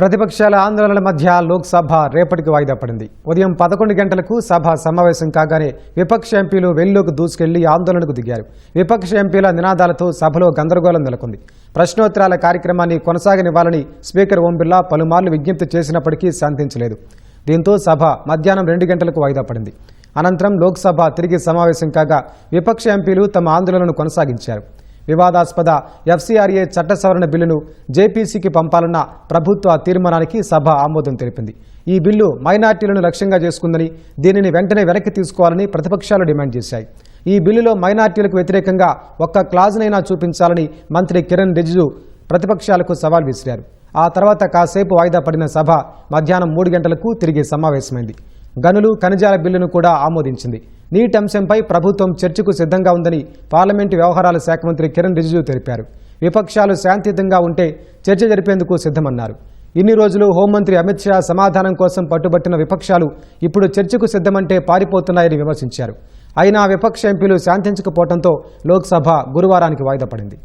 ప్రతిపక్షాల ఆందోళనల మధ్య లోక్సభ రేపటికి వాయిదా పడింది. ఉదయం 11 గంటలకు సభ సమావేశం కాగానే విపక్ష ఎంపీలు వెల్లోకి దూసుకెళ్లి ఆందోళనకు దిగారు. విపక్ష ఎంపీల నినాదాలతో సభలో గందరగోళం నెలకొంది. ప్రశ్నోత్తరాల కార్యక్రమాన్ని కొనసాగనివ్వాలని స్పీకర్ ఓం బిర్లా పలుమార్లు విజ్ఞప్తి చేసినప్పటికీ శాంతించలేదు. దీంతో సభ మధ్యాహ్నం 2 గంటలకు వాయిదా పడింది. అనంతరం లోక్సభ తిరిగి సమావేశం కాగా విపక్ష ఎంపీలు తమ ఆందోళనను కొనసాగించారు. వివాదాస్పద ఎఫ్సీఆర్ఏ చట్ట సవరణ బిల్లును జేపీసీకి పంపాలన్న ప్రభుత్వ తీర్మానానికి సభ ఆమోదం తెలిపింది. ఈ బిల్లు మైనార్టీలను లక్ష్యంగా చేసుకుందని, దీనిని వెంటనే వెనక్కి తీసుకోవాలని ప్రతిపక్షాలు డిమాండ్ చేశాయి. ఈ బిల్లులో మైనార్టీలకు వ్యతిరేకంగా ఒక్క క్లాజునైనా చూపించాలని మంత్రి కిరణ్ రిజిజు ప్రతిపక్షాలకు సవాల్ విసిరారు. ఆ తర్వాత కాసేపు వాయిదా పడిన సభ మధ్యాహ్నం 3 గంటలకు తిరిగి సమావేశమైంది. గనులు ఖనిజాల బిల్లును కూడా ఆమోదించింది. నీట్ అంశంపై ప్రభుత్వం చర్చకు సిద్ధంగా ఉందని పార్లమెంటు వ్యవహారాల శాఖ మంత్రి కిరణ్ రిజిజు తెలిపారు. విపక్షాలు శాంతియుతంగా ఉంటే చర్చ జరిపేందుకు సిద్ధమన్నారు. ఇన్ని రోజులు హోంమంత్రి అమిత్ షా సమాధానం కోసం పట్టుబట్టిన విపక్షాలు ఇప్పుడు చర్చకు సిద్ధమంటే పారిపోతున్నాయని విమర్శించారు. అయినా విపక్ష ఎంపీలు శాంతించకపోవడంతో లోక్సభ గురువారానికి వాయిదా పడింది.